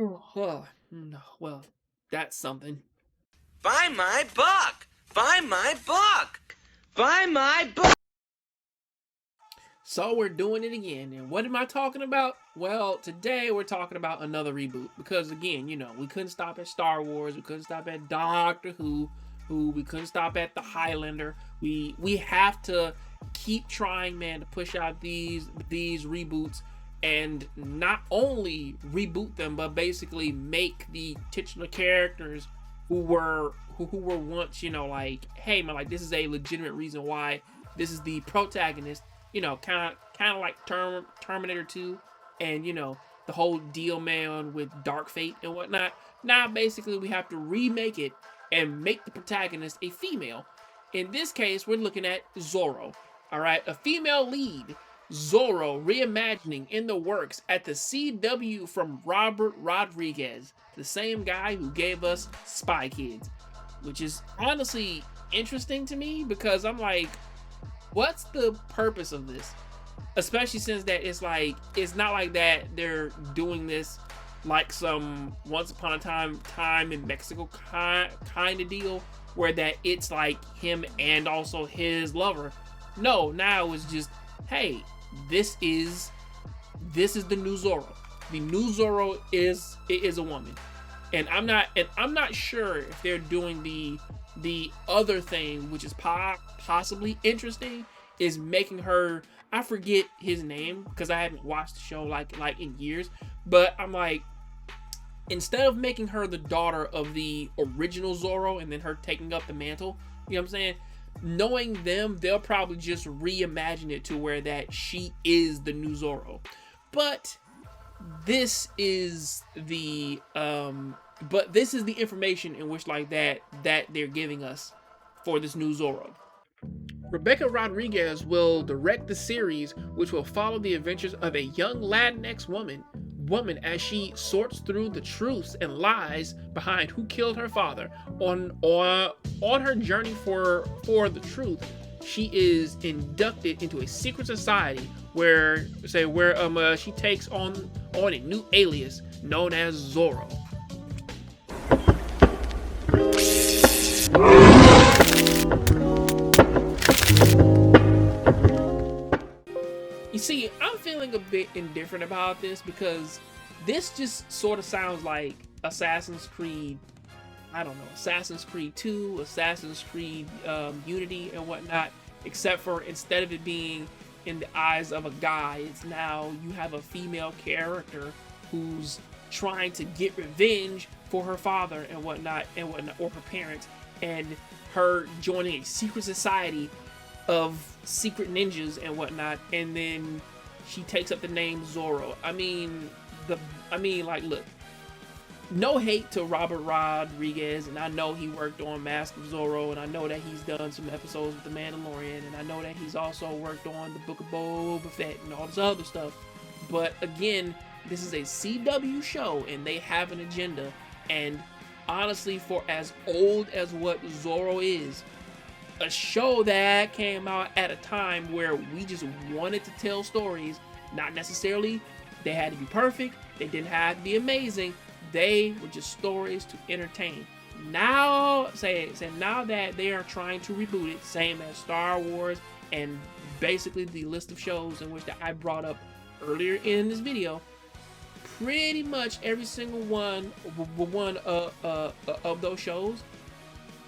Oh, no, well, that's something. Find my book! Find my book! Find my book! So we're doing it again. And what am I talking about? Well, today we're talking about another reboot. Because again, we couldn't stop at Star Wars, we couldn't stop at Doctor Who, we couldn't stop at the Highlander. We have to keep trying, man, to push out these reboots, and not only reboot them, but basically make the titular characters who were once, like, hey man, like, this is a legitimate reason why this is the protagonist. Kind of like Terminator 2, and the whole deal, man, with Dark Fate and whatnot. Now basically we have to remake it and make the protagonist a female. In this case, we're looking at Zorro. All right, a female lead, Zorro, reimagining in the works at the CW from Robert Rodriguez, the same guy who gave us Spy Kids, which is honestly interesting to me because I'm like, what's the purpose of this? Especially since that it's not like that they're doing this like some Once Upon a Time in Mexico kind of deal, where that it's like him and also his lover. No, now it's just, hey, this is the new Zorro. The new Zorro is a woman, and I'm not sure if they're doing the other thing, which is possibly interesting, is making her, I forget his name because I haven't watched the show like in years, but I'm like, instead of making her the daughter of the original Zorro and then her taking up the mantle, you know what I'm saying? Knowing them, they'll probably just reimagine it to where that she is the new Zorro. But this is the information in which like that they're giving us for this new Zorro. Rebecca Rodriguez will direct the series, which will follow the adventures of a young Latinx woman as she sorts through the truths and lies behind who killed her father. On her journey for the truth, she is inducted into a secret society where she takes on a new alias known as Zorro. You see, I'm feeling a bit indifferent about this because this just sort of sounds like Assassin's Creed, I don't know, Assassin's Creed 2, Assassin's Creed Unity and whatnot, except for instead of it being in the eyes of a guy, it's now you have a female character who's trying to get revenge for her father and whatnot, or her parents, and her joining a secret society of secret ninjas and whatnot, and then she takes up the name Zorro. Look, no hate to Robert Rodriguez, and I know he worked on Mask of Zorro, and I know that he's done some episodes with The Mandalorian, and I know that he's also worked on the Book of Boba Fett and all this other stuff. But again, this is a CW show, and they have an agenda, and honestly, for as old as what Zorro is, a show that came out at a time where we just wanted to tell stories, not necessarily they had to be perfect, they didn't have to be amazing, they were just stories to entertain. Now that they are trying to reboot it, same as Star Wars and basically the list of shows in which that I brought up earlier in this video, pretty much every single one of those shows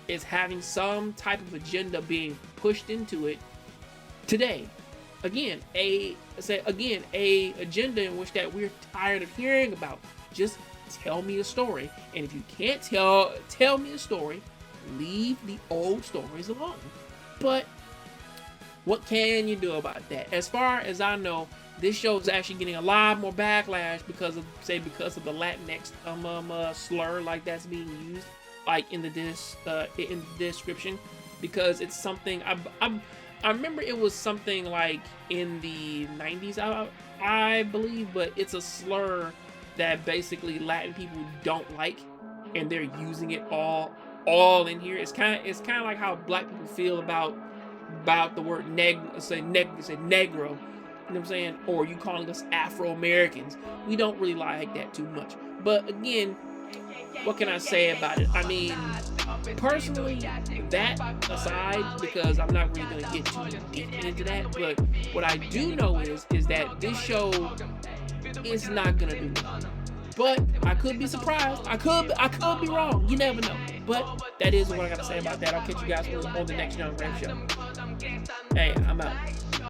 is having some type of agenda being pushed into it today. Again, a agenda in which that we're tired of hearing about. Just tell me a story, and if you can't tell me a story, leave the old stories alone. But what can you do about that? As far as I know, this show is actually getting a lot more backlash because of the Latinx slur like that's being used, like in the description, because it's something I remember it was something like in the 90s, I believe, but it's a slur that basically Latin people don't like, and they're using it all in here. It's kind of like how black people feel about the word negro. what I'm saying? Or you calling us Afro-Americans. We don't really like that too much. But again, what can I say about it? I mean, personally, that aside, because I'm not really going to get too deep into that, but what I do know is that this show is not going to do well. But I could be surprised. I could be wrong. You never know. But that is what I got to say about that. I'll catch you guys on the next Young Rafe Show. Hey, I'm out.